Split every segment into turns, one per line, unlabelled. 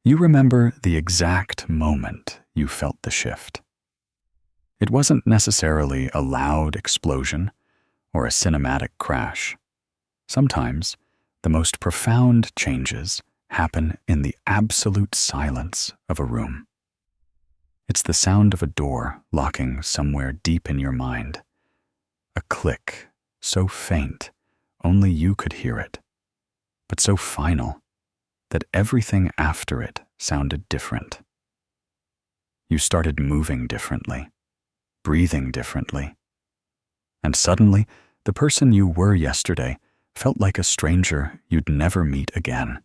You remember the exact moment you felt the shift. It wasn't necessarily a loud explosion or a cinematic crash. Sometimes, the most profound changes happen in the absolute silence of a room. It's the sound of a door locking somewhere deep in your mind. A click, so faint, only you could hear it, but so final that everything after it sounded different. You started moving differently, breathing differently, and suddenly the person you were yesterday felt like a stranger you'd never meet again.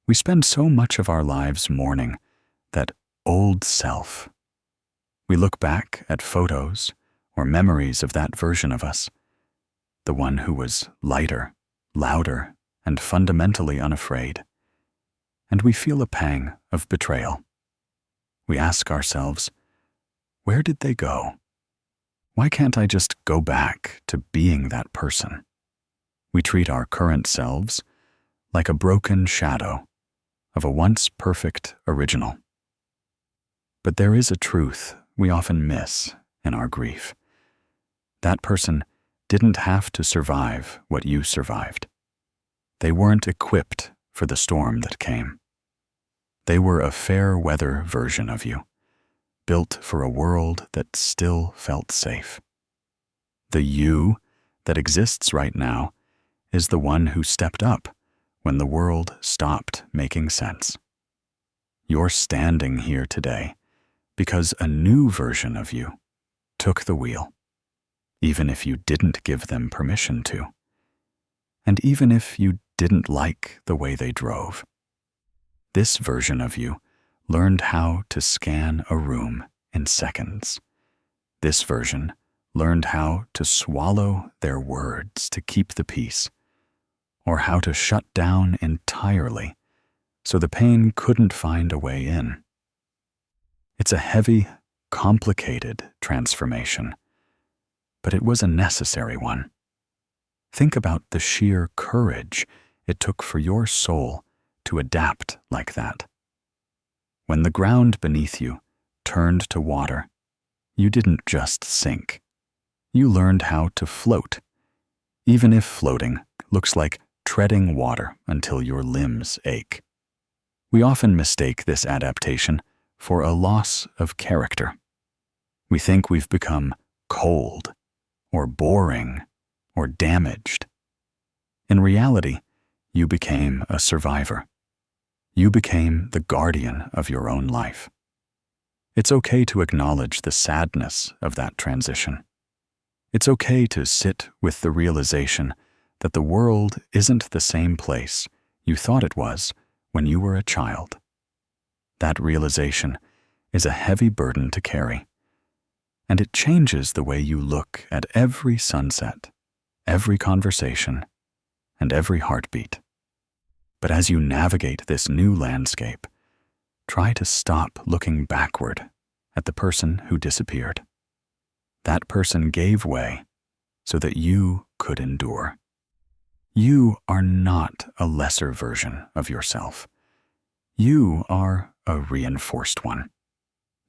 We spend so much of our lives mourning that old self. We look back at photos or memories of that version of us, the one who was lighter, louder, and fundamentally unafraid. And we feel a pang of betrayal. We ask ourselves, where did they go? Why can't I just go back to being that person? We treat our current selves like a broken shadow of a once perfect original. But there is a truth we often miss in our grief. That person didn't have to survive what you survived. They weren't equipped for the storm that came. They were a fair weather version of you, built for a world that still felt safe. The you that exists right now is the one who stepped up when the world stopped making sense. You're standing here today because a new version of you took the wheel, even if you didn't give them permission to, and even if you didn't like the way they drove. This version of you learned how to scan a room in seconds. This version learned how to swallow their words to keep the peace, or how to shut down entirely so the pain couldn't find a way in. It's a heavy, complicated transformation, but it was a necessary one. Think about the sheer courage it took for your soul to adapt like that. When the ground beneath you turned to water, you didn't just sink. You learned how to float, even if floating looks like treading water until your limbs ache. We often mistake this adaptation for a loss of character. We think we've become cold, or boring, or damaged. In reality, you became a survivor. You became the guardian of your own life. It's okay to acknowledge the sadness of that transition. It's okay to sit with the realization that the world isn't the same place you thought it was when you were a child. That realization is a heavy burden to carry, and it changes the way you look at every sunset, every conversation, and every heartbeat. But as you navigate this new landscape, try to stop looking backward at the person who disappeared. That person gave way so that you could endure. You are not a lesser version of yourself. You are a reinforced one.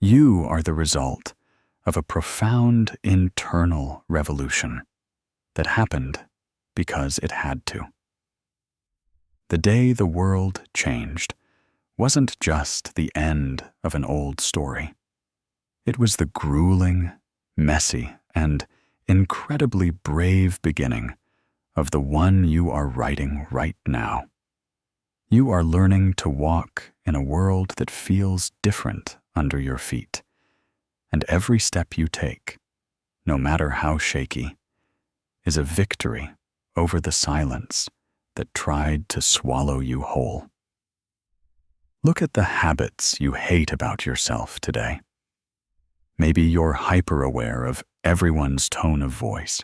You are the result of a profound internal revolution that happened because it had to. The day the world changed wasn't just the end of an old story. It was the grueling, messy, and incredibly brave beginning of the one you are writing right now. You are learning to walk in a world that feels different under your feet, and every step you take, no matter how shaky, is a victory over the silence that tried to swallow you whole. Look at the habits you hate about yourself today. Maybe you're hyper-aware of everyone's tone of voice,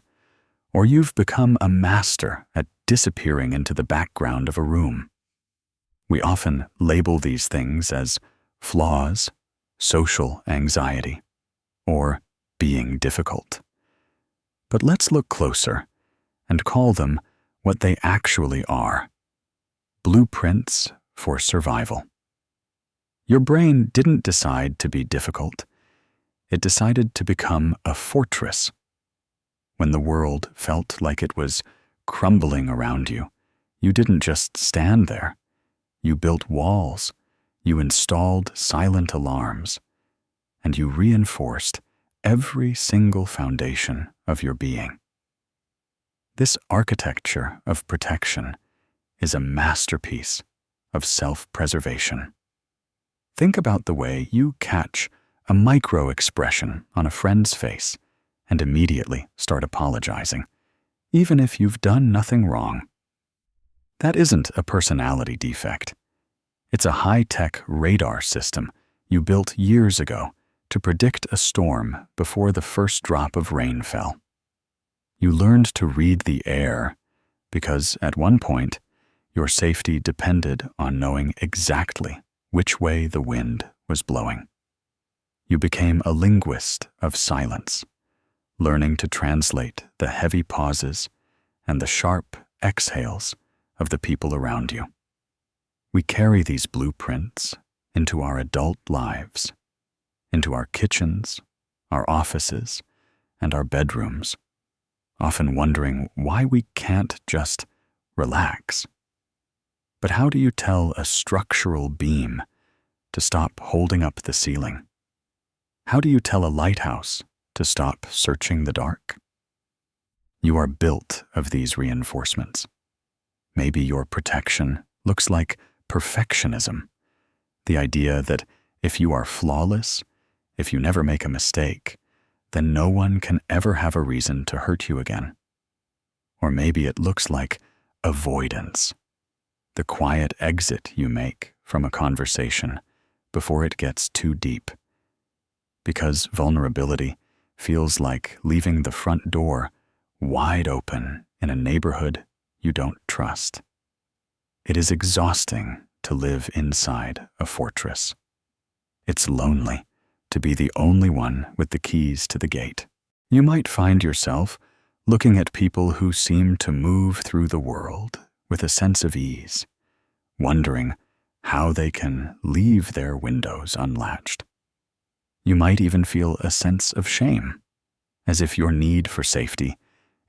or you've become a master at disappearing into the background of a room. We often label these things as flaws, social anxiety, or being difficult. But let's look closer and call them what they actually are: blueprints for survival. Your brain didn't decide to be difficult. It decided to become a fortress. When the world felt like it was crumbling around you, you didn't just stand there. You built walls, you installed silent alarms, and you reinforced every single foundation of your being. This architecture of protection is a masterpiece of self-preservation. Think about the way you catch a micro-expression on a friend's face and immediately start apologizing, even if you've done nothing wrong. That isn't a personality defect. It's a high-tech radar system you built years ago to predict a storm before the first drop of rain fell. You learned to read the air because, at one point, your safety depended on knowing exactly which way the wind was blowing. You became a linguist of silence, learning to translate the heavy pauses and the sharp exhales of the people around you. We carry these blueprints into our adult lives, into our kitchens, our offices, and our bedrooms, often wondering why we can't just relax. But how do you tell a structural beam to stop holding up the ceiling? How do you tell a lighthouse to stop searching the dark? You are built of these reinforcements. Maybe your protection looks like perfectionism, the idea that if you are flawless, if you never make a mistake, then no one can ever have a reason to hurt you again. Or maybe it looks like avoidance, the quiet exit you make from a conversation before it gets too deep. Because vulnerability feels like leaving the front door wide open in a neighborhood you don't trust. It is exhausting to live inside a fortress. It's lonely to be the only one with the keys to the gate. You might find yourself looking at people who seem to move through the world with a sense of ease, wondering how they can leave their windows unlatched. You might even feel a sense of shame, as if your need for safety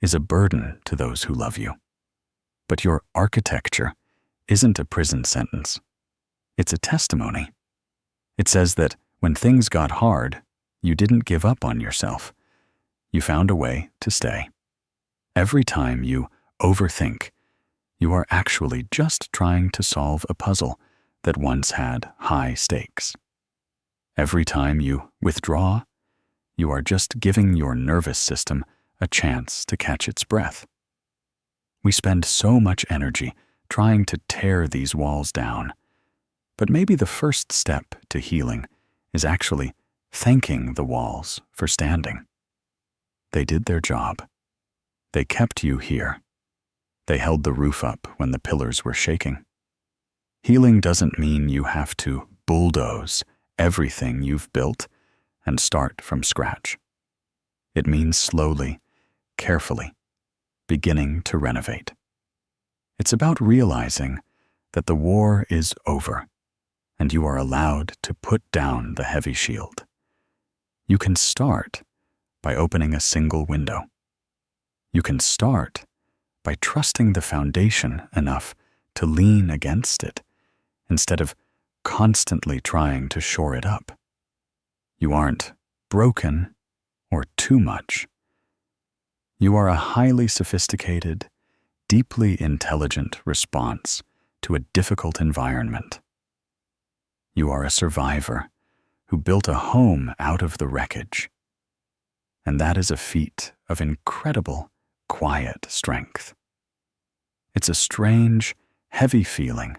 is a burden to those who love you. But your architecture isn't a prison sentence. It's a testimony. It says that when things got hard, you didn't give up on yourself. You found a way to stay. Every time you overthink, you are actually just trying to solve a puzzle that once had high stakes. Every time you withdraw, you are just giving your nervous system a chance to catch its breath. We spend so much energy trying to tear these walls down, but maybe the first step to healing is actually thanking the walls for standing. They did their job. They kept you here. They held the roof up when the pillars were shaking. Healing doesn't mean you have to bulldoze everything you've built and start from scratch. It means slowly, carefully, beginning to renovate. It's about realizing that the war is over and you are allowed to put down the heavy shield. You can start by opening a single window. You can start by trusting the foundation enough to lean against it instead of constantly trying to shore it up. You aren't broken or too much. You are a highly sophisticated, deeply intelligent response to a difficult environment. You are a survivor who built a home out of the wreckage. And that is a feat of incredible, quiet strength. It's a strange, heavy feeling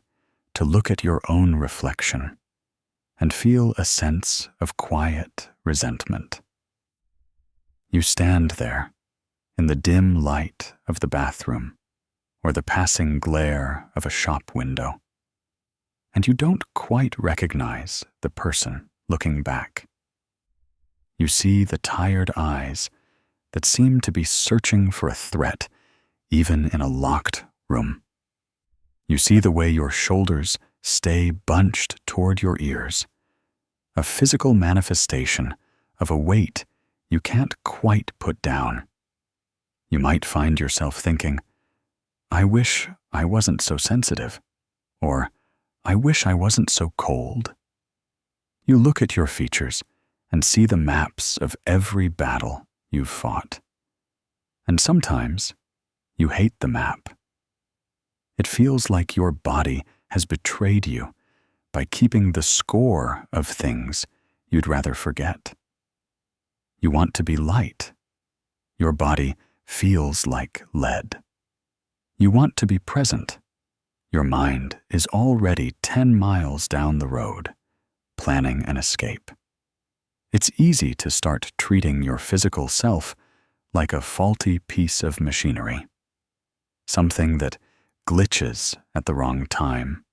to look at your own reflection and feel a sense of quiet resentment. You stand there in the dim light of the bathroom or the passing glare of a shop window, and you don't quite recognize the person looking back. You see the tired eyes that seem to be searching for a threat even in a locked room. You see the way your shoulders stay bunched toward your ears, a physical manifestation of a weight you can't quite put down. You might find yourself thinking, I wish I wasn't so sensitive, or I wish I wasn't so cold. You look at your features and see the maps of every battle you've fought. And sometimes you hate the map. It feels like your body has betrayed you by keeping the score of things you'd rather forget. You want to be light. Your body feels like lead. You want to be present. Your mind is already 10 miles down the road, planning an escape. It's easy to start treating your physical self like a faulty piece of machinery, something that glitches at the wrong time,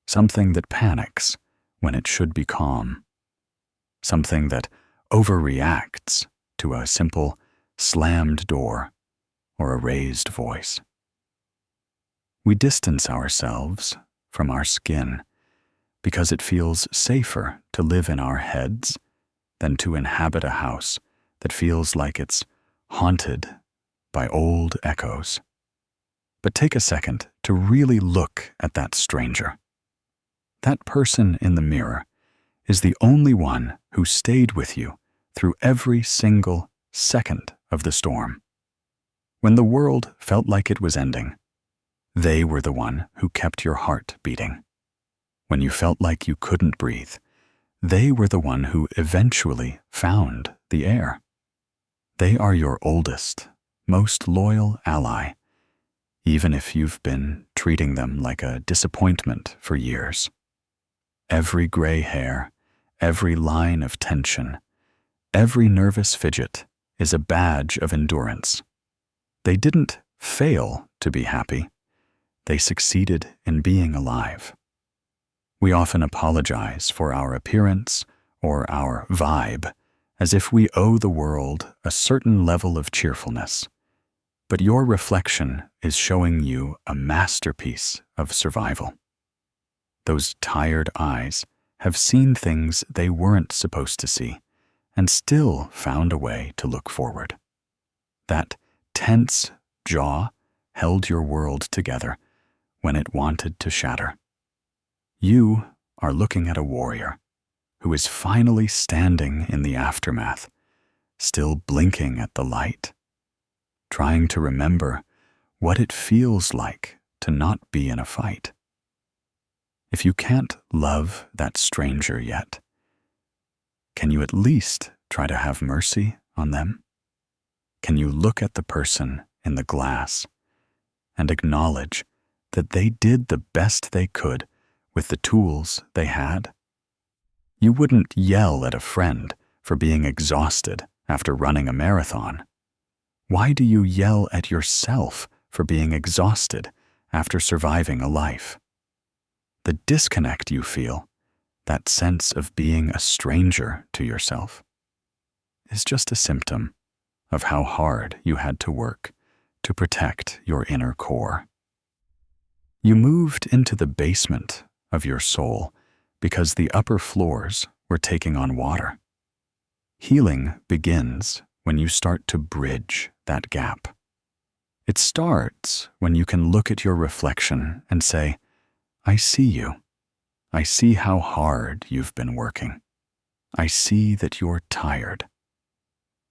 something that panics when it should be calm, something that overreacts to a simple slammed door or a raised voice. We distance ourselves from our skin because it feels safer to live in our heads than to inhabit a house that feels like it's haunted by old echoes. But take a second to really look at that stranger. That person in the mirror is the only one who stayed with you through every single second of the storm. When the world felt like it was ending, they were the one who kept your heart beating. When you felt like you couldn't breathe, they were the one who eventually found the air. They are your oldest, most loyal ally, even if you've been treating them like a disappointment for years. Every gray hair, every line of tension, every nervous fidget is a badge of endurance. They didn't fail to be happy. They succeeded in being alive. We often apologize for our appearance or our vibe as if we owe the world a certain level of cheerfulness. But your reflection is showing you a masterpiece of survival. Those tired eyes have seen things they weren't supposed to see and still found a way to look forward. That tense jaw held your world together when it wanted to shatter. You are looking at a warrior who is finally standing in the aftermath, still blinking at the light, trying to remember what it feels like to not be in a fight. If you can't love that stranger yet, can you at least try to have mercy on them? Can you look at the person in the glass and acknowledge that they did the best they could with the tools they had? You wouldn't yell at a friend for being exhausted after running a marathon. Why do you yell at yourself for being exhausted after surviving a life? The disconnect you feel, that sense of being a stranger to yourself, is just a symptom of how hard you had to work to protect your inner core. You moved into the basement of your soul because the upper floors were taking on water. Healing begins when you start to bridge that gap. It starts when you can look at your reflection and say, I see you. I see how hard you've been working. I see that you're tired.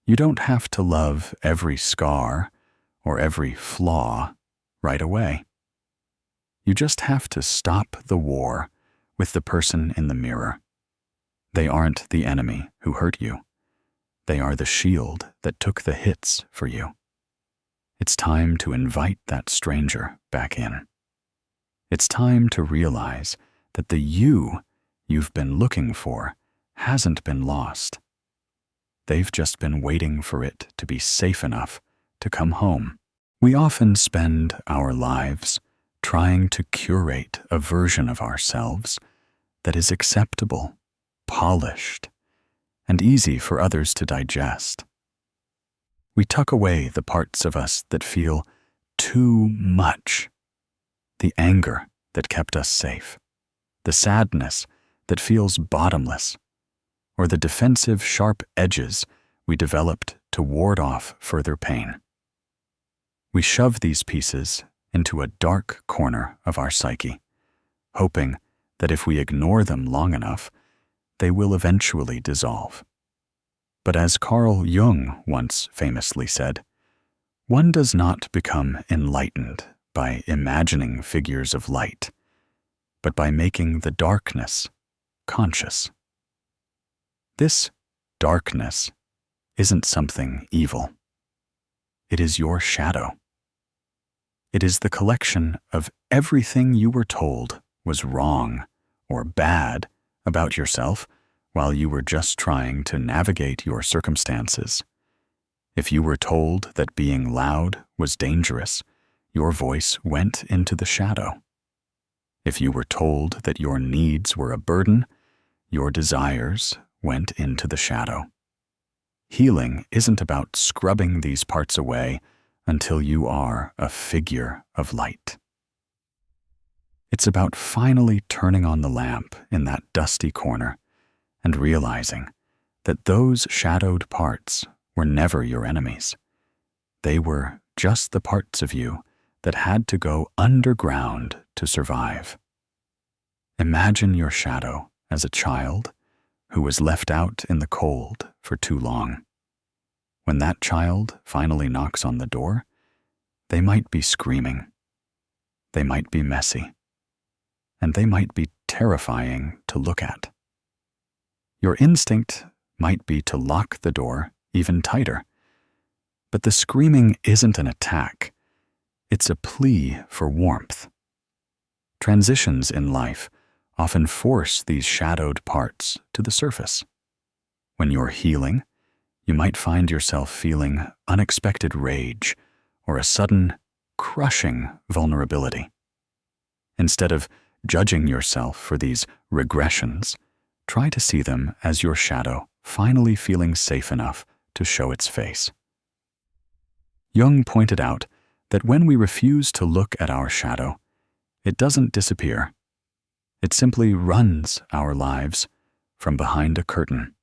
You don't have to love every scar or every flaw right away. You just have to stop the war with the person in the mirror. They aren't the enemy who hurt you. They are the shield that took the hits for you. It's time to invite that stranger back in. It's time to realize that the you've been looking for hasn't been lost. They've just been waiting for it to be safe enough to come home. We often spend our lives trying to curate a version of ourselves that is acceptable, polished, and easy for others to digest. We tuck away the parts of us that feel too much, the anger that kept us safe, the sadness that feels bottomless, or the defensive sharp edges we developed to ward off further pain. We shove these pieces into a dark corner of our psyche, hoping that if we ignore them long enough, they will eventually dissolve. But as Carl Jung once famously said, one does not become enlightened by imagining figures of light, but by making the darkness conscious. This darkness isn't something evil. It is your shadow. It is the collection of everything you were told was wrong or bad about yourself while you were just trying to navigate your circumstances. If you were told that being loud was dangerous, your voice went into the shadow. If you were told that your needs were a burden, your desires went into the shadow. Healing isn't about scrubbing these parts away until you are a figure of light. It's about finally turning on the lamp in that dusty corner and realizing that those shadowed parts were never your enemies. They were just the parts of you that had to go underground to survive. Imagine your shadow as a child who was left out in the cold for too long. When that child finally knocks on the door, they might be screaming. They might be messy. And they might be terrifying to look at. Your instinct might be to lock the door even tighter. But the screaming isn't an attack. It's a plea for warmth. Transitions in life often force these shadowed parts to the surface. When you're healing, you might find yourself feeling unexpected rage or a sudden, crushing vulnerability. Instead of judging yourself for these regressions, try to see them as your shadow finally feeling safe enough to show its face. Jung pointed out that when we refuse to look at our shadow, it doesn't disappear. It simply runs our lives from behind a curtain.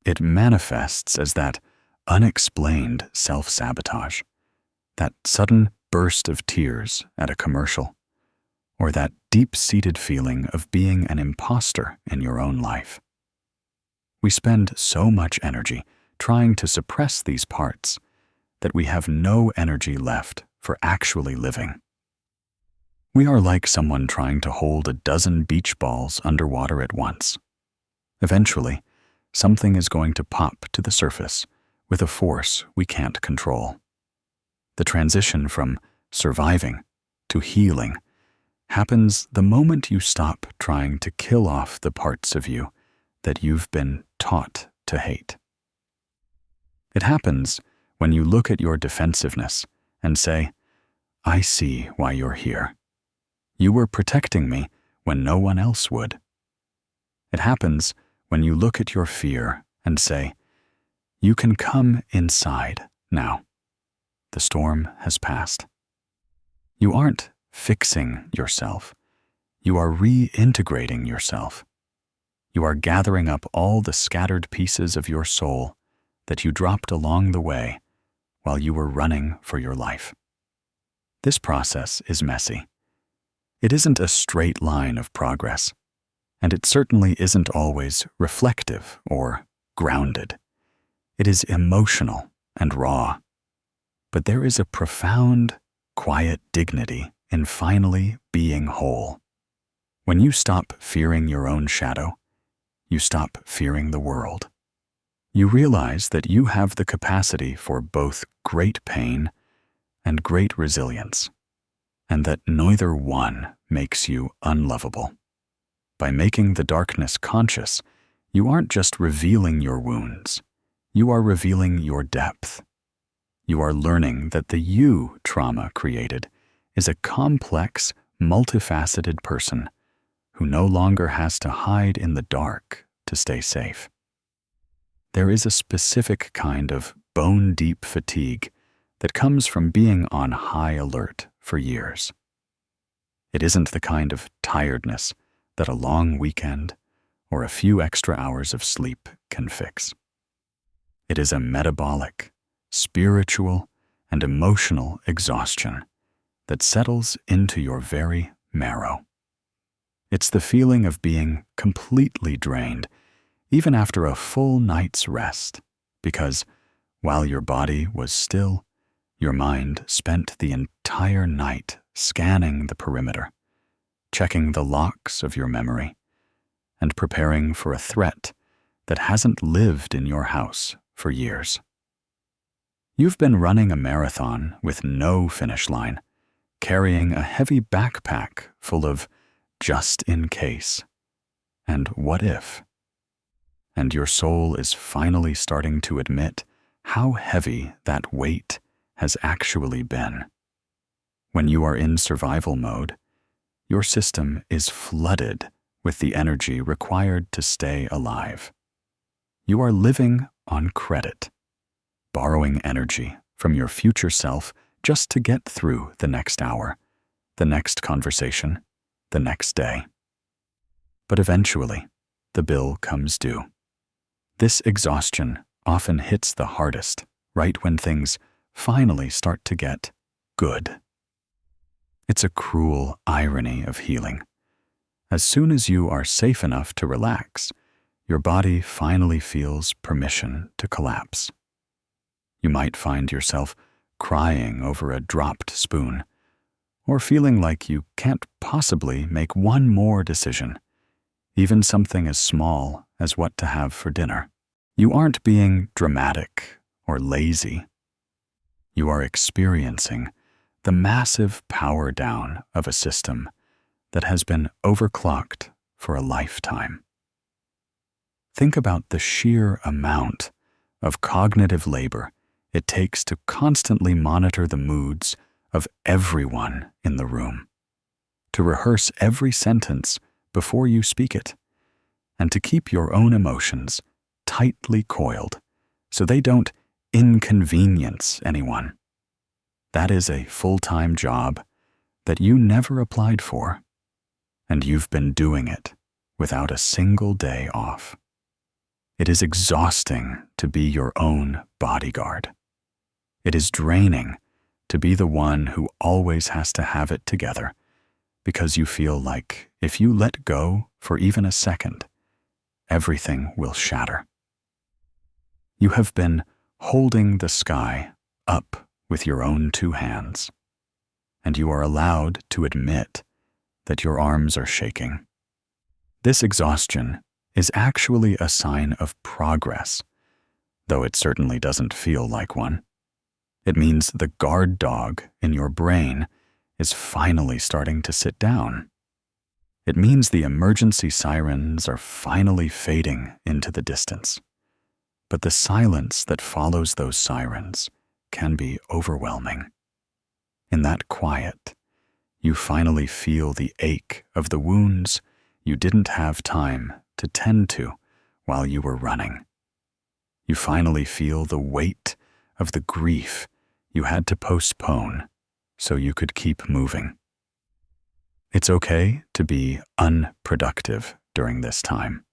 It manifests as that unexplained self-sabotage, that sudden burst of tears at a commercial, or that deep-seated feeling of being an imposter in your own life. We spend so much energy trying to suppress these parts that we have no energy left for actually living. We are like someone trying to hold a dozen beach balls underwater at once. Eventually, something is going to pop to the surface with a force we can't control. The transition from surviving to healing happens the moment you stop trying to kill off the parts of you that you've been taught to hate. It happens when you look at your defensiveness and say, "I see why you're here. You were protecting me when no one else would." It happens when you look at your fear and say, "You can come inside now. The storm has passed." You aren't fixing yourself. You are reintegrating yourself. You are gathering up all the scattered pieces of your soul that you dropped along the way while you were running for your life. This process is messy. It isn't a straight line of progress, and it certainly isn't always reflective or grounded. It is emotional and raw, but there is a profound, quiet dignity in finally being whole. When you stop fearing your own shadow, you stop fearing the world. You realize that you have the capacity for both great pain and great resilience, and that neither one makes you unlovable. By making the darkness conscious, you aren't just revealing your wounds, you are revealing your depth. You are learning that the you trauma created is a complex, multifaceted person who no longer has to hide in the dark to stay safe. There is a specific kind of bone-deep fatigue that comes from being on high alert for years. It isn't the kind of tiredness that a long weekend or a few extra hours of sleep can fix. It is a metabolic, spiritual, and emotional exhaustion that settles into your very marrow. It's the feeling of being completely drained, even after a full night's rest, because while your body was still, your mind spent the entire night scanning the perimeter, checking the locks of your memory, and preparing for a threat that hasn't lived in your house for years. You've been running a marathon with no finish line, carrying a heavy backpack full of just in case and what if. And your soul is finally starting to admit how heavy that weight has actually been. When you are in survival mode, your system is flooded with the energy required to stay alive. You are living on credit, borrowing energy from your future self just to get through the next hour, the next conversation, the next day. But eventually, the bill comes due. This exhaustion often hits the hardest right when things finally start to get good. It's a cruel irony of healing. As soon as you are safe enough to relax, your body finally feels permission to collapse. You might find yourself crying over a dropped spoon, or feeling like you can't possibly make one more decision, even something as small as what to have for dinner. You aren't being dramatic or lazy. You are experiencing the massive power down of a system that has been overclocked for a lifetime. Think about the sheer amount of cognitive labor it takes to constantly monitor the moods of everyone in the room, to rehearse every sentence before you speak it, and to keep your own emotions tightly coiled so they don't inconvenience anyone. That is a full-time job that you never applied for, and you've been doing it without a single day off. It is exhausting to be your own bodyguard. It is draining to be the one who always has to have it together because you feel like if you let go for even a second, everything will shatter. You have been holding the sky up with your own two hands, and you are allowed to admit that your arms are shaking. This exhaustion is actually a sign of progress, though it certainly doesn't feel like one. It means the guard dog in your brain is finally starting to sit down. It means the emergency sirens are finally fading into the distance. But the silence that follows those sirens can be overwhelming. In that quiet, you finally feel the ache of the wounds you didn't have time to tend to while you were running. You finally feel the weight of the grief you had to postpone so you could keep moving. It's okay to be unproductive during this time.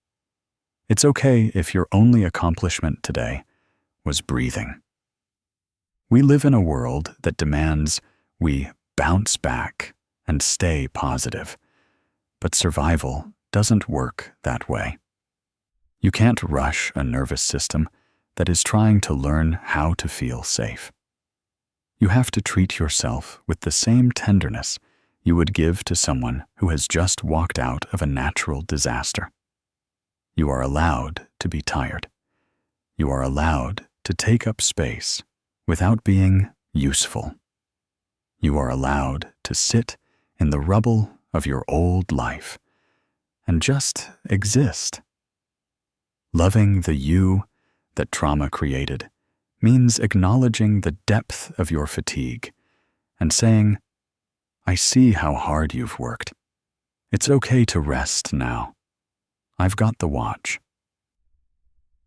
It's okay if your only accomplishment today was breathing. We live in a world that demands we bounce back and stay positive, but survival doesn't work that way. You can't rush a nervous system that is trying to learn how to feel safe. You have to treat yourself with the same tenderness you would give to someone who has just walked out of a natural disaster. You are allowed to be tired. You are allowed to take up space without being useful. You are allowed to sit in the rubble of your old life and just exist. Loving the you that trauma created means acknowledging the depth of your fatigue and saying, I see how hard you've worked. It's okay to rest now. I've got the watch.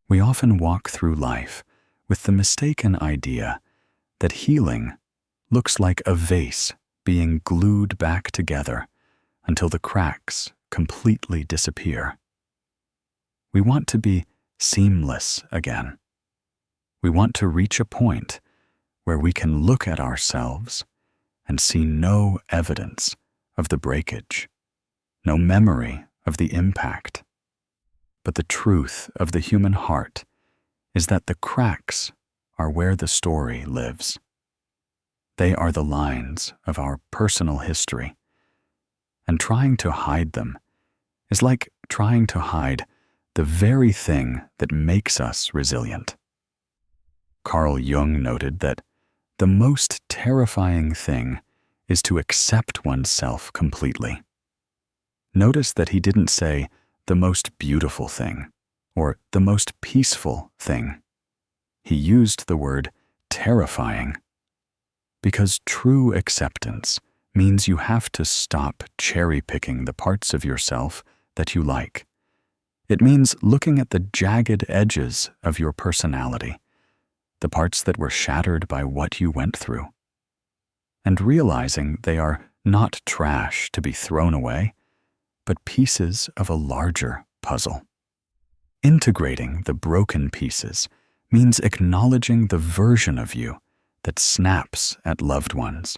We often walk through life with the mistaken idea that healing looks like a vase being glued back together until the cracks completely disappear. We want to be seamless again. We want to reach a point where we can look at ourselves and see no evidence of the breakage, no memory of the impact. But the truth of the human heart is that the cracks are where the story lives. They are the lines of our personal history, and trying to hide them is like trying to hide the very thing that makes us resilient. Carl Jung noted that the most terrifying thing is to accept oneself completely. Notice that he didn't say the most beautiful thing or the most peaceful thing. He used the word terrifying, because true acceptance means you have to stop cherry-picking the parts of yourself that you like. It means looking at the jagged edges of your personality, the parts that were shattered by what you went through, and realizing they are not trash to be thrown away, but pieces of a larger puzzle. Integrating the broken pieces means acknowledging the version of you that snaps at loved ones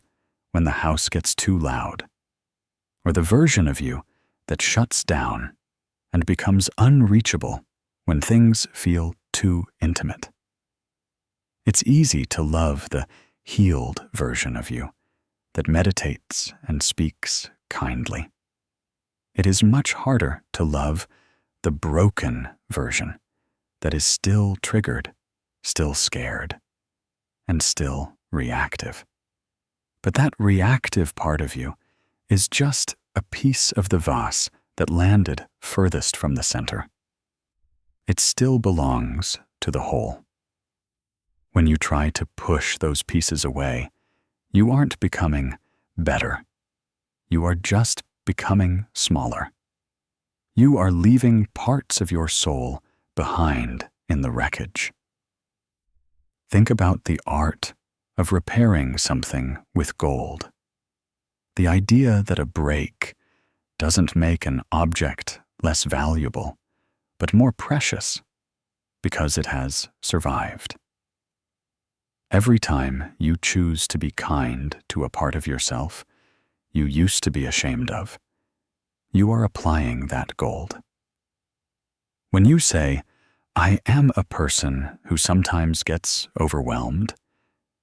when the house gets too loud, or the version of you that shuts down and becomes unreachable when things feel too intimate. It's easy to love the healed version of you that meditates and speaks kindly. It is much harder to love the broken version that is still triggered, still scared, and still reactive. But that reactive part of you is just a piece of the vase that landed furthest from the center. It still belongs to the whole. When you try to push those pieces away, you aren't becoming better. You are just becoming smaller. You are leaving parts of your soul behind in the wreckage. Think about the art of repairing something with gold. The idea that a break doesn't make an object less valuable, but more precious because it has survived. Every time you choose to be kind to a part of yourself you used to be ashamed of, you are applying that gold. When you say, "I am a person who sometimes gets overwhelmed,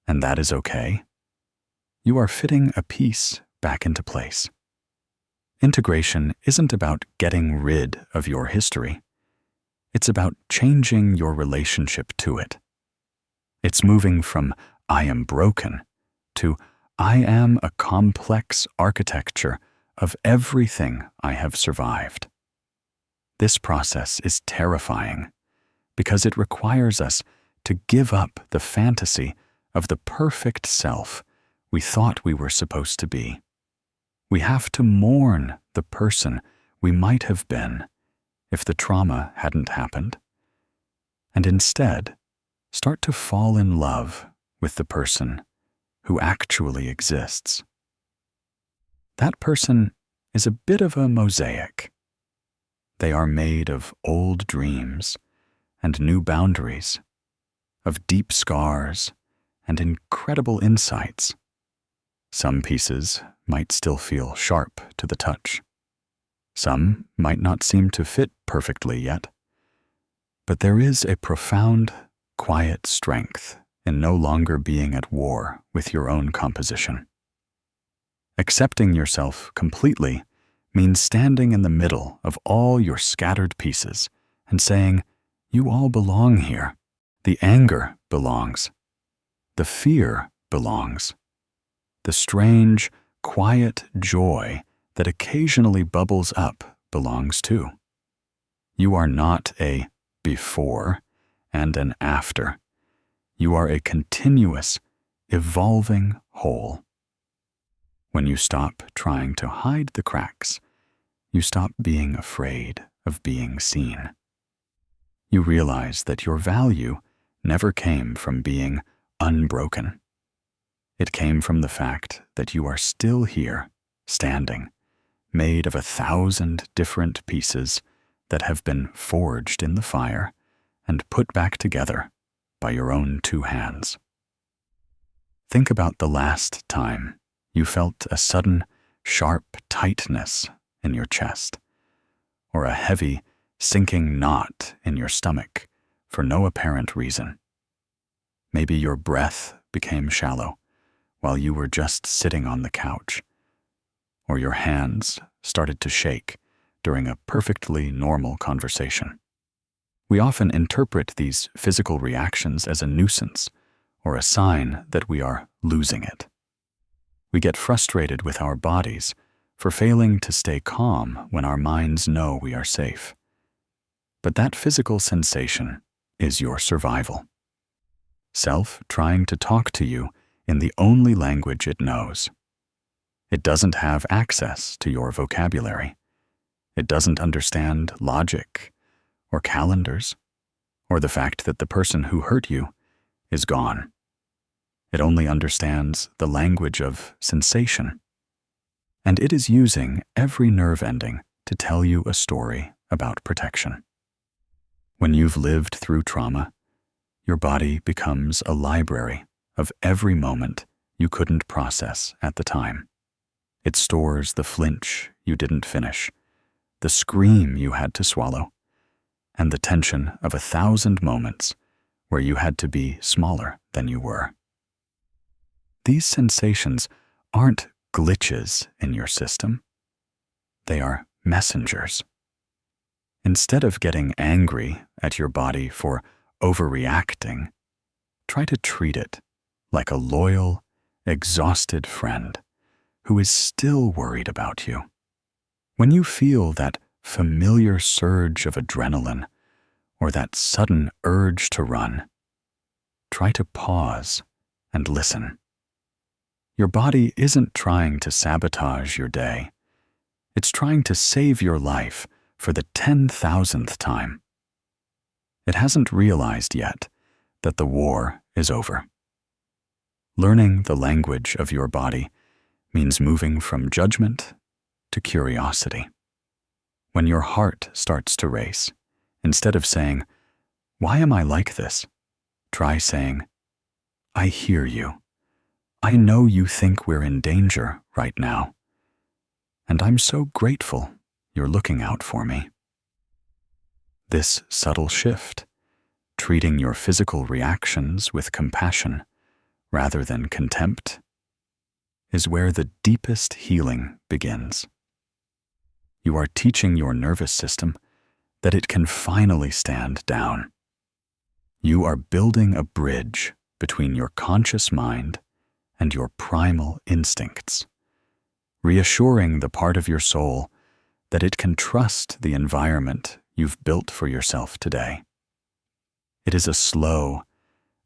and that is okay," you are fitting a piece back into place. Integration isn't about getting rid of your history. It's about changing your relationship to it. It's moving from "I am broken" to "I am a complex architecture of everything I have survived." This process is terrifying because it requires us to give up the fantasy of the perfect self we thought we were supposed to be. We have to mourn the person we might have been if the trauma hadn't happened, and instead start to fall in love with the person who actually exists. That person is a bit of a mosaic. They are made of old dreams and new boundaries, of deep scars and incredible insights. Some pieces might still feel sharp to the touch. Some might not seem to fit perfectly yet. But there is a profound, quiet strength in no longer being at war with your own composition. Accepting yourself completely means standing in the middle of all your scattered pieces and saying, "You all belong here. The anger belongs. The fear belongs. The strange, quiet joy that occasionally bubbles up belongs too. You are not a before and an after. You are a continuous, evolving whole. When you stop trying to hide the cracks, you stop being afraid of being seen. You realize that your value never came from being unbroken. It came from the fact that you are still here, standing, made of 1,000 different pieces that have been forged in the fire and put back together by your own two hands. Think about the last time you felt a sudden, sharp tightness in your chest, or a heavy, sinking knot in your stomach for no apparent reason. Maybe your breath became shallow while you were just sitting on the couch, or your hands started to shake during a perfectly normal conversation. We often interpret these physical reactions as a nuisance or a sign that we are losing it. We get frustrated with our bodies for failing to stay calm when our minds know we are safe. But that physical sensation is your survival. Self trying to talk to you in the only language it knows. It doesn't have access to your vocabulary. It doesn't understand logic or calendars or the fact that the person who hurt you is gone. It only understands the language of sensation. And it is using every nerve ending to tell you a story about protection. When you've lived through trauma, your body becomes a library of every moment you couldn't process at the time. It stores the flinch you didn't finish, the scream you had to swallow, and the tension of 1,000 moments where you had to be smaller than you were. These sensations aren't glitches in your system. They are messengers. Instead of getting angry at your body for overreacting, try to treat it like a loyal, exhausted friend who is still worried about you. When you feel that familiar surge of adrenaline or that sudden urge to run, try to pause and listen. Your body isn't trying to sabotage your day. It's trying to save your life for the 10,000th time. It hasn't realized yet that the war is over. Learning the language of your body means moving from judgment to curiosity. When your heart starts to race, instead of saying, "Why am I like this?" try saying, "I hear you. I know you think we're in danger right now, and I'm so grateful you're looking out for me." This subtle shift, treating your physical reactions with compassion rather than contempt, is where the deepest healing begins. You are teaching your nervous system that it can finally stand down. You are building a bridge between your conscious mind and your primal instincts, reassuring the part of your soul that it can trust the environment you've built for yourself today. It is a slow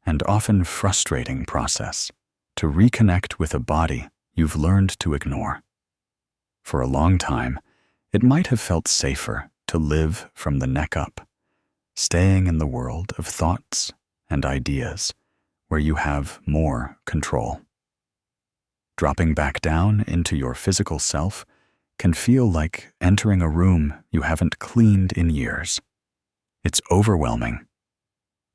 and often frustrating process to reconnect with a body you've learned to ignore. For a long time, it might have felt safer to live from the neck up, staying in the world of thoughts and ideas where you have more control. Dropping back down into your physical self can feel like entering a room you haven't cleaned in years. It's overwhelming,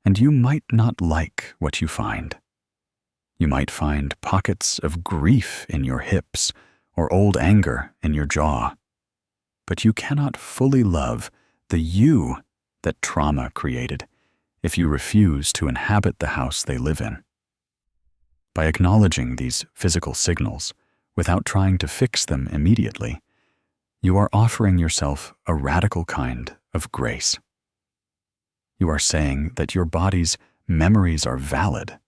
and you might not like what you find. You might find pockets of grief in your hips or old anger in your jaw, but you cannot fully love the you that trauma created if you refuse to inhabit the house they live in. By acknowledging these physical signals without trying to fix them immediately, you are offering yourself a radical kind of grace. You are saying that your body's memories are valid.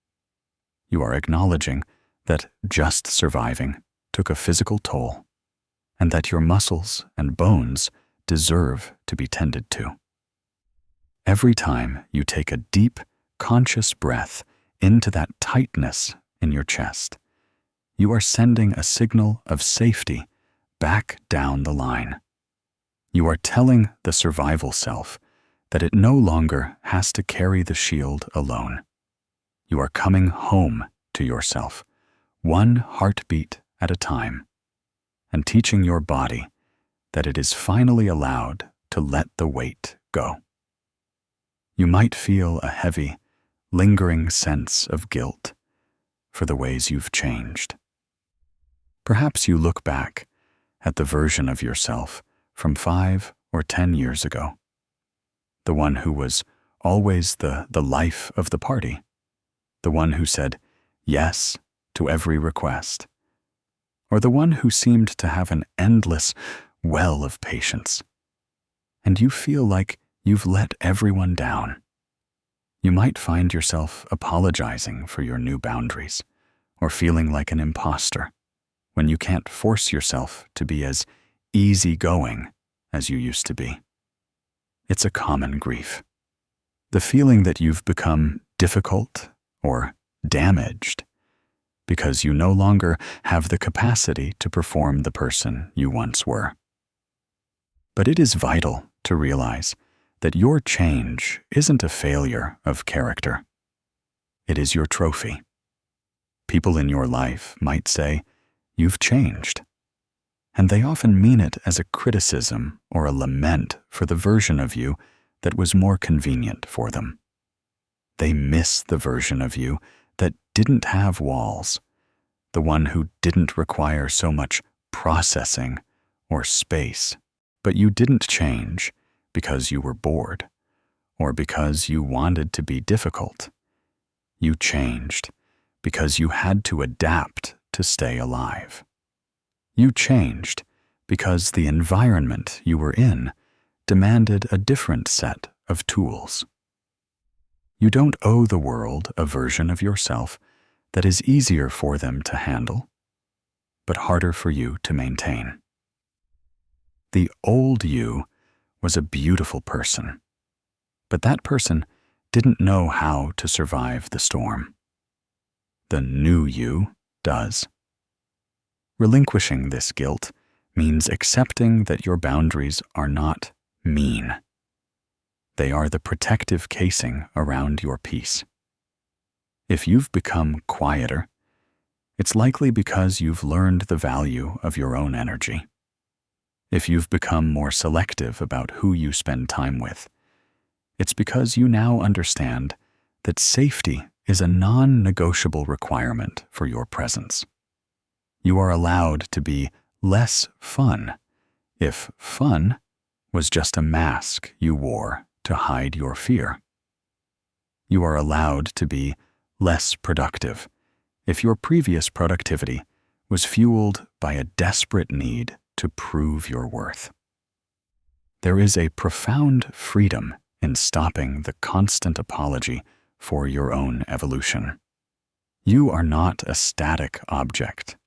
You are acknowledging that just surviving took a physical toll, and that your muscles and bones deserve to be tended to. Every time you take a deep, conscious breath into that tightness in your chest, you are sending a signal of safety back down the line. You are telling the survival self that it no longer has to carry the shield alone. You are coming home to yourself, one heartbeat at a time, and teaching your body that it is finally allowed to let the weight go. You might feel a heavy, lingering sense of guilt for the ways you've changed. Perhaps you look back at the version of yourself from 5 or 10 years ago, the one who was always the life of the party, the one who said yes to every request, or the one who seemed to have an endless well of patience. And you feel like you've let everyone down. You might find yourself apologizing for your new boundaries, or feeling like an imposter when you can't force yourself to be as easygoing as you used to be. It's a common grief. The feeling that you've become difficult or damaged because you no longer have the capacity to perform the person you once were. But it is vital to realize that your change isn't a failure of character. It is your trophy. People in your life might say, "You've changed," and they often mean it as a criticism or a lament for the version of you that was more convenient for them. They miss the version of you that didn't have walls, the one who didn't require so much processing or space. But you didn't change because you were bored or because you wanted to be difficult. You changed because you had to adapt to stay alive. You changed because the environment you were in demanded a different set of tools. You don't owe the world a version of yourself that is easier for them to handle, but harder for you to maintain. The old you was a beautiful person, but that person didn't know how to survive the storm. The new you does. Relinquishing this guilt means accepting that your boundaries are not mean. They are the protective casing around your peace. If you've become quieter, it's likely because you've learned the value of your own energy. If you've become more selective about who you spend time with, it's because you now understand that safety is a non-negotiable requirement for your presence. You are allowed to be less fun if fun was just a mask you wore to hide your fear. You are allowed to be less productive if your previous productivity was fueled by a desperate need to prove your worth. There is a profound freedom in stopping the constant apology for your own evolution. You are not a static object.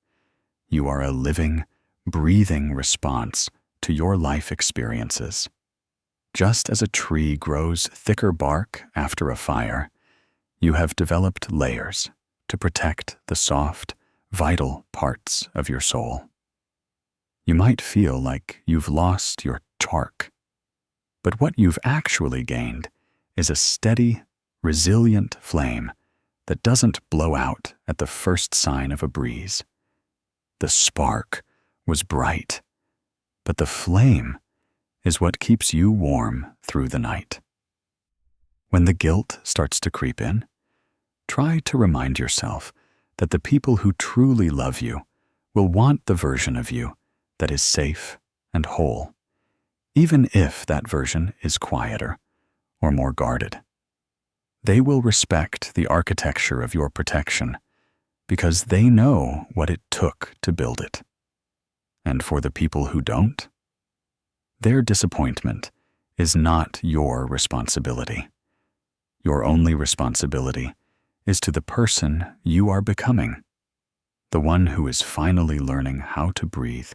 You are a living, breathing response to your life experiences. Just as a tree grows thicker bark after a fire, you have developed layers to protect the soft, vital parts of your soul. You might feel like you've lost your spark, but what you've actually gained is a steady, resilient flame that doesn't blow out at the first sign of a breeze. The spark was bright, but the flame is what keeps you warm through the night. When the guilt starts to creep in, try to remind yourself that the people who truly love you will want the version of you that is safe and whole, even if that version is quieter or more guarded. They will respect the architecture of your protection because they know what it took to build it. And for the people who don't, their disappointment is not your responsibility. Your only responsibility is to the person you are becoming, the one who is finally learning how to breathe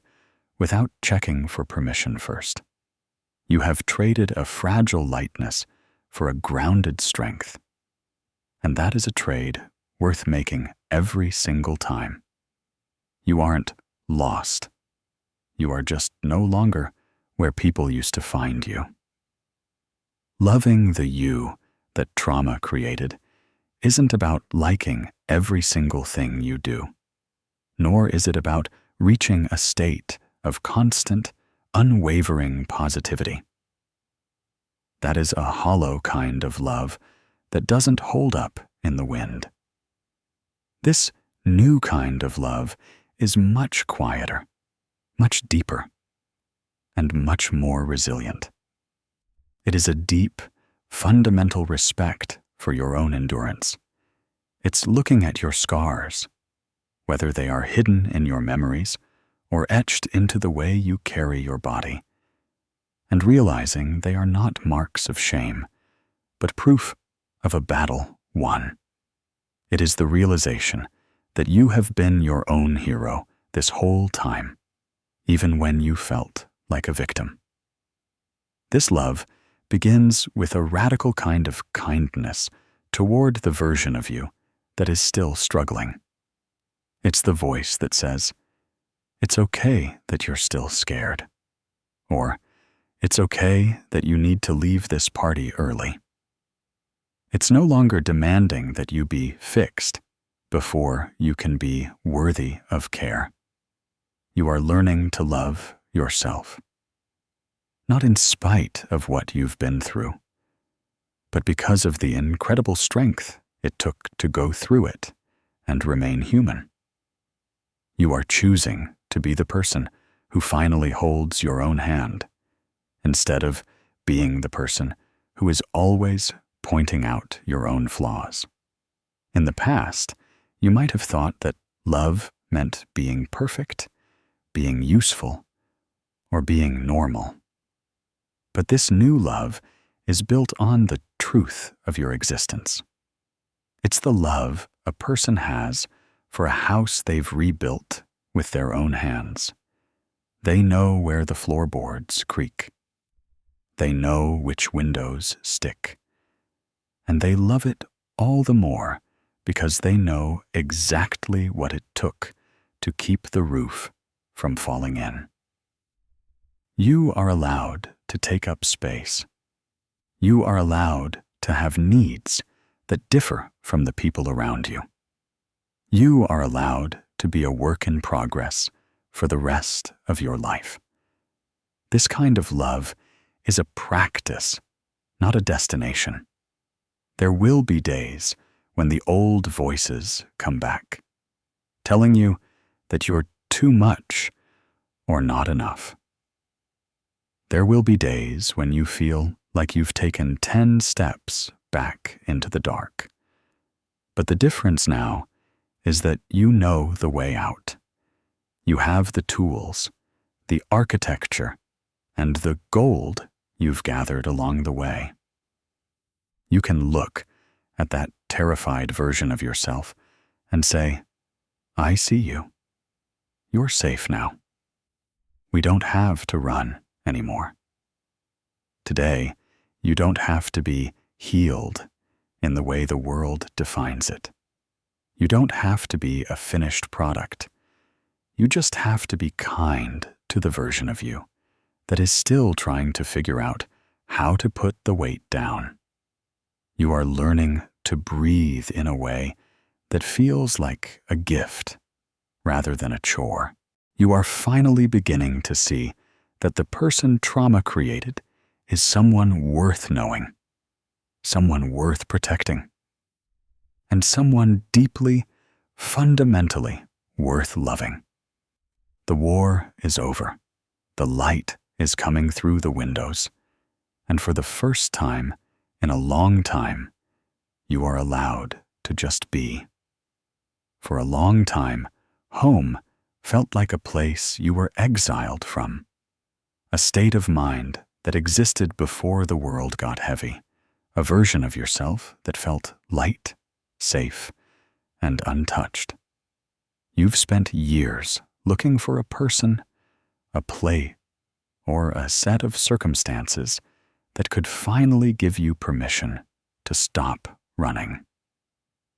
without checking for permission first. You have traded a fragile lightness for a grounded strength, and that is a trade worth making every single time. You aren't lost. You are just no longer where people used to find you. Loving the you that trauma created isn't about liking every single thing you do, nor is it about reaching a state of constant, unwavering positivity. That is a hollow kind of love that doesn't hold up in the wind. This new kind of love is much quieter, much deeper, and much more resilient. It is a deep, fundamental respect for your own endurance. It's looking at your scars, whether they are hidden in your memories or etched into the way you carry your body, and realizing they are not marks of shame, but proof of a battle won. It is the realization that you have been your own hero this whole time, even when you felt like a victim. This love begins with a radical kind of kindness toward the version of you that is still struggling. It's the voice that says, "It's okay that you're still scared," or "It's okay that you need to leave this party early." It's no longer demanding that you be fixed before you can be worthy of care. You are learning to love yourself, not in spite of what you've been through, but because of the incredible strength it took to go through it and remain human. You are choosing to be the person who finally holds your own hand, instead of being the person who is always pointing out your own flaws. In the past, you might have thought that love meant being perfect, being useful, or being normal. But this new love is built on the truth of your existence. It's the love a person has for a house they've rebuilt with their own hands. They know where the floorboards creak. They know which windows stick. And they love it all the more because they know exactly what it took to keep the roof from falling in. You are allowed to take up space. You are allowed to have needs that differ from the people around you. You are allowed to be a work in progress for the rest of your life. This kind of love is a practice, not a destination. There will be days when the old voices come back, telling you that you're too much or not enough. There will be days when you feel like you've taken 10 steps back into the dark. But the difference now is that you know the way out. You have the tools, the architecture, and the gold you've gathered along the way. You can look at that terrified version of yourself and say, "I see you. You're safe now. We don't have to run anymore." Today, you don't have to be healed in the way the world defines it. You don't have to be a finished product. You just have to be kind to the version of you that is still trying to figure out how to put the weight down. You are learning to breathe in a way that feels like a gift rather than a chore. You are finally beginning to see that the person trauma created is someone worth knowing, someone worth protecting, and someone deeply, fundamentally worth loving. The war is over. The light is coming through the windows, and for the first time in a long time, you are allowed to just be. For a long time, home felt like a place you were exiled from, a state of mind that existed before the world got heavy, a version of yourself that felt light, safe, and untouched. You've spent years looking for a person, a play, or a set of circumstances that could finally give you permission to stop running.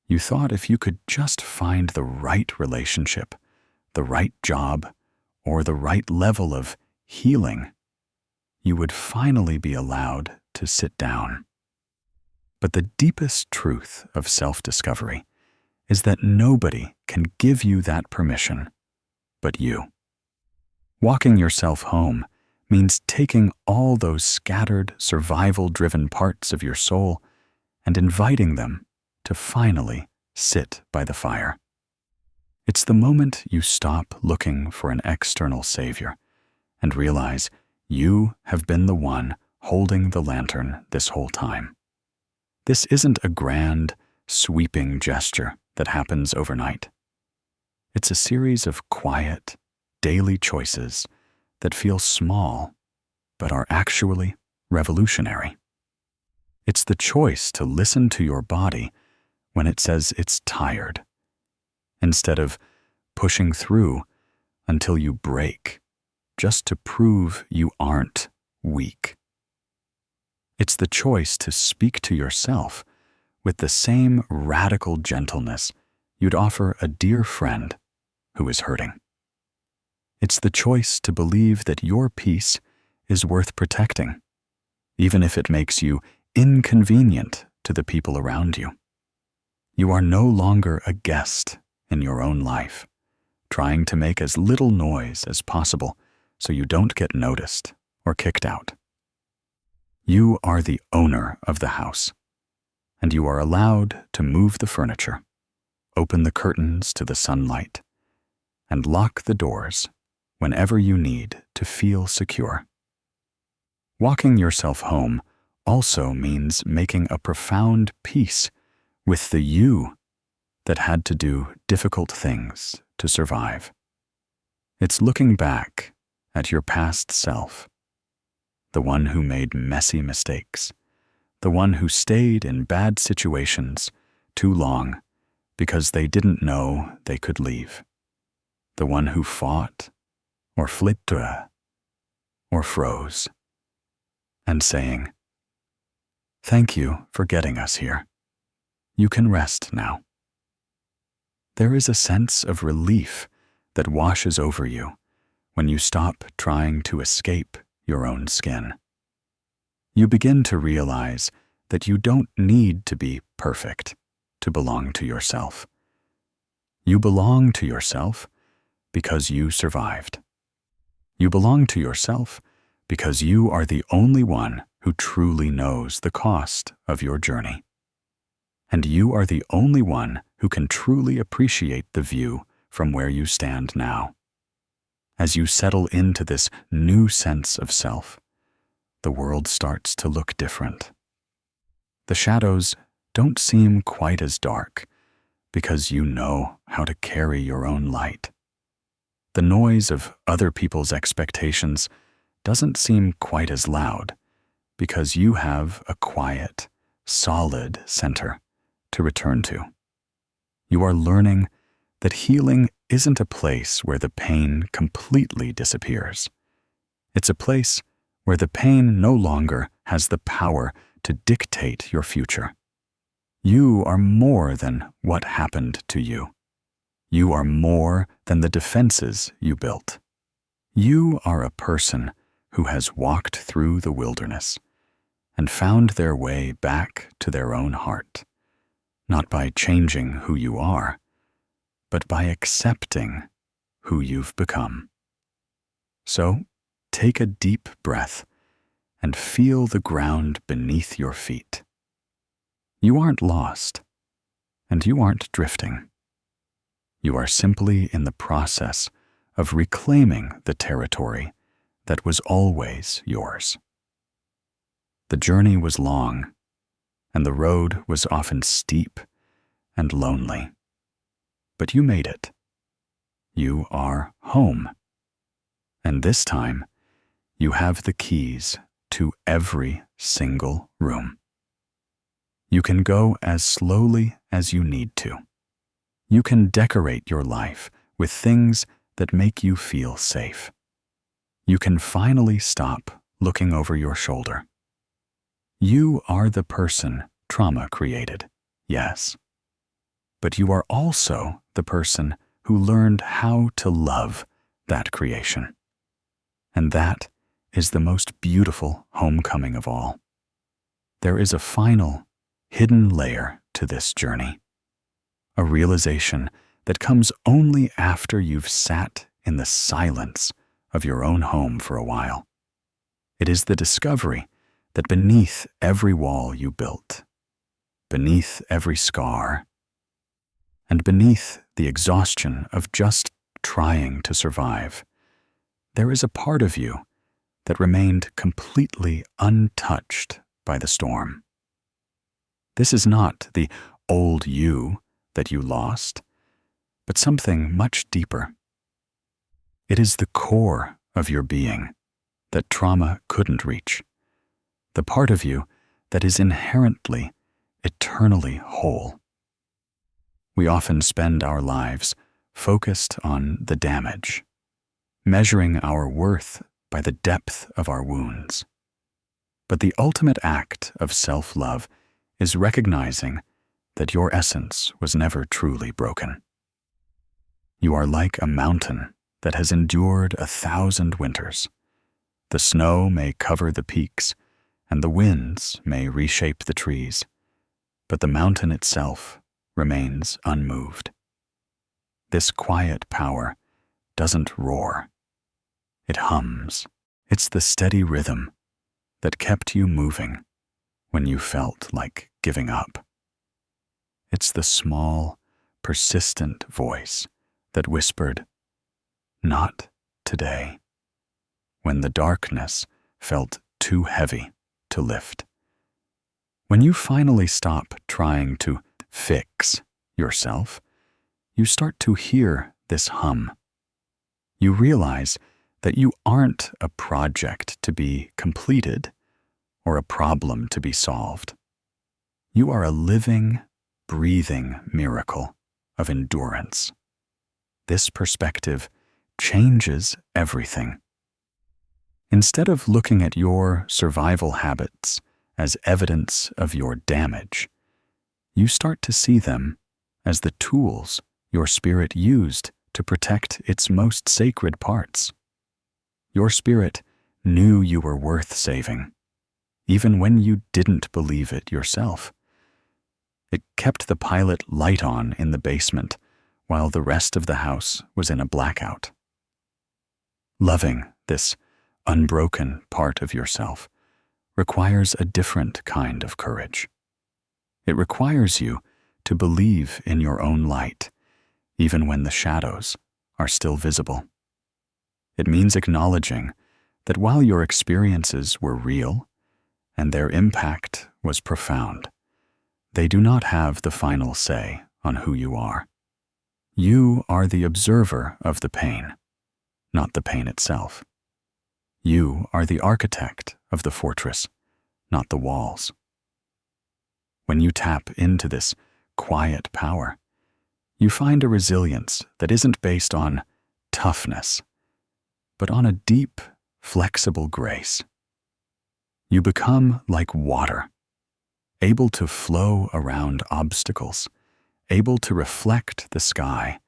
You thought if you could just find the right relationship, the right job, or the right level of healing, you would finally be allowed to sit down. But the deepest truth of self-discovery is that nobody can give you that permission but you. Walking yourself home means taking all those scattered, survival-driven parts of your soul and inviting them to finally sit by the fire. It's the moment you stop looking for an external savior and realize you have been the one holding the lantern this whole time. This isn't a grand, sweeping gesture that happens overnight. It's a series of quiet, daily choices that feel small but are actually revolutionary. It's the choice to listen to your body when it says it's tired, instead of pushing through until you break just to prove you aren't weak. It's the choice to speak to yourself with the same radical gentleness you'd offer a dear friend who is hurting. It's the choice to believe that your peace is worth protecting, even if it makes you inconvenient to the people around you. You are no longer a guest in your own life, trying to make as little noise as possible so you don't get noticed or kicked out. You are the owner of the house, and you are allowed to move the furniture, open the curtains to the sunlight, and lock the doors whenever you need to feel secure. Walking yourself home also means making a profound peace with the you that had to do difficult things to survive. It's looking back at your past self, the one who made messy mistakes, the one who stayed in bad situations too long because they didn't know they could leave, the one who fought or flipped or froze, and saying, "Thank you for getting us here. You can rest now." There is a sense of relief that washes over you when you stop trying to escape your own skin. You begin to realize that you don't need to be perfect to belong to yourself. You belong to yourself because you survived. You belong to yourself because you are the only one who truly knows the cost of your journey. And you are the only one who can truly appreciate the view from where you stand now. As you settle into this new sense of self, the world starts to look different. The shadows don't seem quite as dark because you know how to carry your own light. The noise of other people's expectations doesn't seem quite as loud because you have a quiet, solid center to return to. You are learning that healing isn't a place where the pain completely disappears. It's a place where the pain no longer has the power to dictate your future. You are more than what happened to you. You are more than the defenses you built. You are a person who has walked through the wilderness and found their way back to their own heart, not by changing who you are, but by accepting who you've become. So, take a deep breath and feel the ground beneath your feet. You aren't lost, and you aren't drifting. You are simply in the process of reclaiming the territory that was always yours. The journey was long, and the road was often steep and lonely. But you made it. You are home. And this time, you have the keys to every single room. You can go as slowly as you need to. You can decorate your life with things that make you feel safe. You can finally stop looking over your shoulder. You are the person trauma created, yes. But you are also the person who learned how to love that creation. And that is the most beautiful homecoming of all. There is a final, hidden layer to this journey. A realization that comes only after you've sat in the silence of your own home for a while. It is the discovery that beneath every wall you built, beneath every scar, and beneath the exhaustion of just trying to survive, there is a part of you that remained completely untouched by the storm. This is not the old you that you lost, but something much deeper. It is the core of your being that trauma couldn't reach, the part of you that is inherently, eternally whole. We often spend our lives focused on the damage, measuring our worth by the depth of our wounds. But the ultimate act of self-love is recognizing that your essence was never truly broken. You are like a mountain that has endured 1,000 winters. The snow may cover the peaks, and the winds may reshape the trees, but the mountain itself remains unmoved. This quiet power doesn't roar. It hums. It's the steady rhythm that kept you moving when you felt like giving up. It's the small, persistent voice that whispered, "Not today," when the darkness felt too heavy to lift. When you finally stop trying to fix yourself, you start to hear this hum. You realize that you aren't a project to be completed or a problem to be solved. You are a living, breathing miracle of endurance. This perspective changes everything. Instead of looking at your survival habits as evidence of your damage, you start to see them as the tools your spirit used to protect its most sacred parts. Your spirit knew you were worth saving, even when you didn't believe it yourself. It kept the pilot light on in the basement while the rest of the house was in a blackout. Loving this unbroken part of yourself requires a different kind of courage. It requires you to believe in your own light, even when the shadows are still visible. It means acknowledging that while your experiences were real and their impact was profound, they do not have the final say on who you are. You are the observer of the pain, not the pain itself. You are the architect of the fortress, not the walls. When you tap into this quiet power, you find a resilience that isn't based on toughness, but on a deep, flexible grace. You become like water, able to flow around obstacles, able to reflect the sky,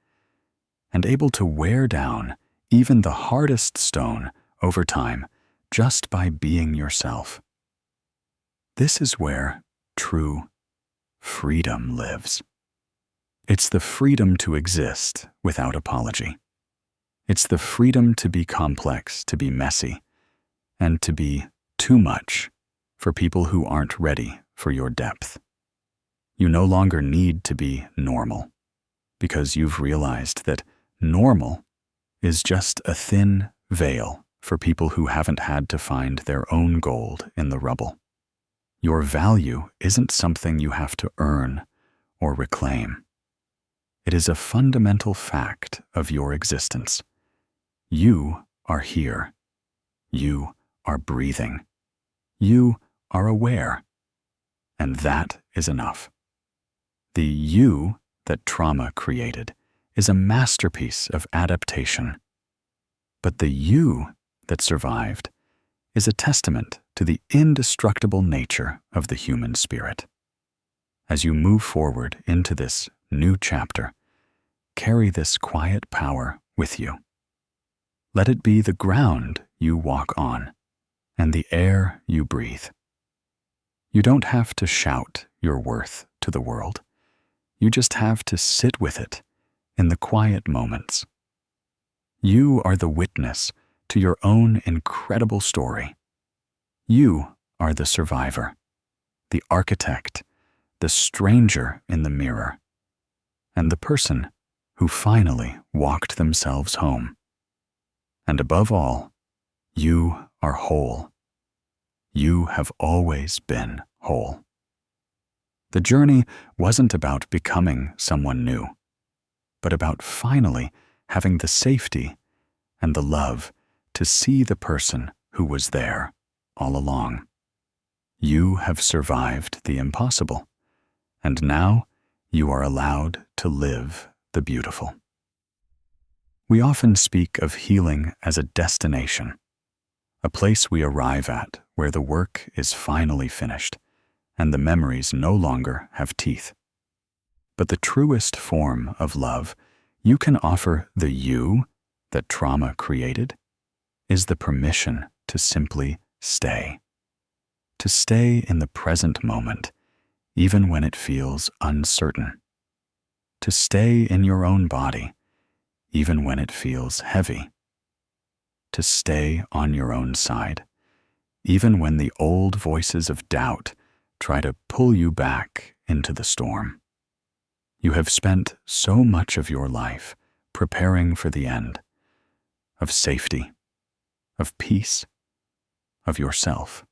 and able to wear down even the hardest stone over time just by being yourself. This is where true freedom lives. It's the freedom to exist without apology. It's the freedom to be complex, to be messy, and to be too much for people who aren't ready for your depth. You no longer need to be normal, because you've realized that normal is just a thin veil for people who haven't had to find their own gold in the rubble. Your value isn't something you have to earn or reclaim. It is a fundamental fact of your existence. You are here. You are breathing. You are aware. And that is enough. The you that trauma created is a masterpiece of adaptation. But the you that survived is a testament to the indestructible nature of the human spirit. As you move forward into this new chapter, carry this quiet power with you. Let it be the ground you walk on and the air you breathe. You don't have to shout your worth to the world. You just have to sit with it in the quiet moments. You are the witness to your own incredible story, You are the survivor, the architect, the stranger in the mirror, and the person who finally walked themselves home. And above all, you are whole. You have always been whole. The journey wasn't about becoming someone new, but about finally having the safety and the love to see the person who was there all along. You have survived the impossible, and now you are allowed to live the beautiful. We often speak of healing as a destination, a place we arrive at where the work is finally finished and the memories no longer have teeth. But the truest form of love you can offer the you that trauma created is the permission to simply stay. To stay in the present moment, even when it feels uncertain. To stay in your own body, even when it feels heavy. To stay on your own side, even when the old voices of doubt try to pull you back into the storm. You have spent so much of your life preparing for the end, of safety, of peace, of yourself.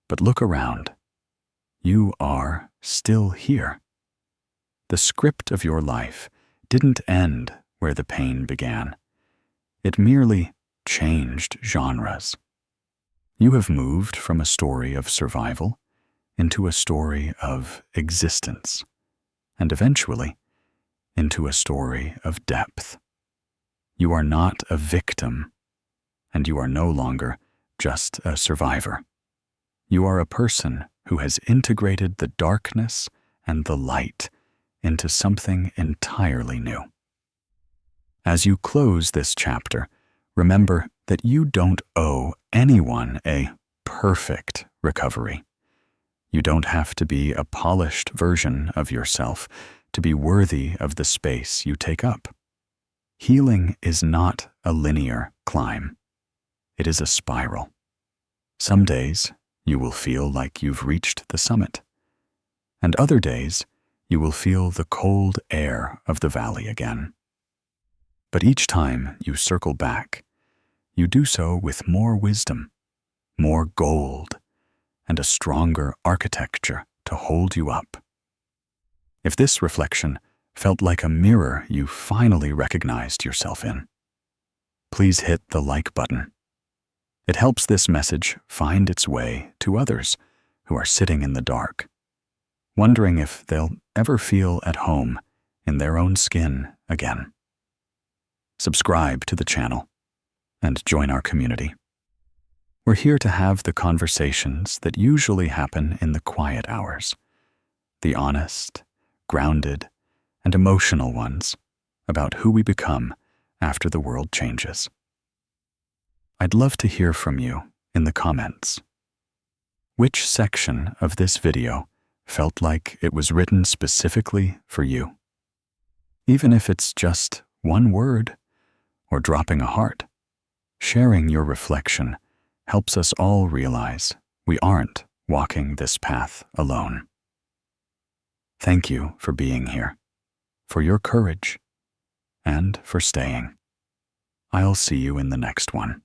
But look around. You are still here. The script of your life didn't end where the pain began. It merely changed genres. You have moved from a story of survival into a story of existence, and eventually into a story of depth. You are not a victim, and you are no longer just a survivor. You are a person who has integrated the darkness and the light into something entirely new. As you close this chapter, remember that you don't owe anyone a perfect recovery. You don't have to be a polished version of yourself to be worthy of the space you take up. Healing is not a linear climb. It is a spiral. Some days, you will feel like you've reached the summit, and other days, you will feel the cold air of the valley again. But each time you circle back, you do so with more wisdom, more gold, and a stronger architecture to hold you up. If this reflection felt like a mirror you finally recognized yourself in, please hit the like button. It helps this message find its way to others who are sitting in the dark, wondering if they'll ever feel at home in their own skin again. Subscribe to the channel and join our community. We're here to have the conversations that usually happen in the quiet hours, the honest, grounded, and emotional ones about who we become after the world changes. I'd love to hear from you in the comments. Which section of this video felt like it was written specifically for you? Even if it's just one word or dropping a heart, sharing your reflection helps us all realize we aren't walking this path alone. Thank you for being here, for your courage, and for staying. I'll see you in the next one.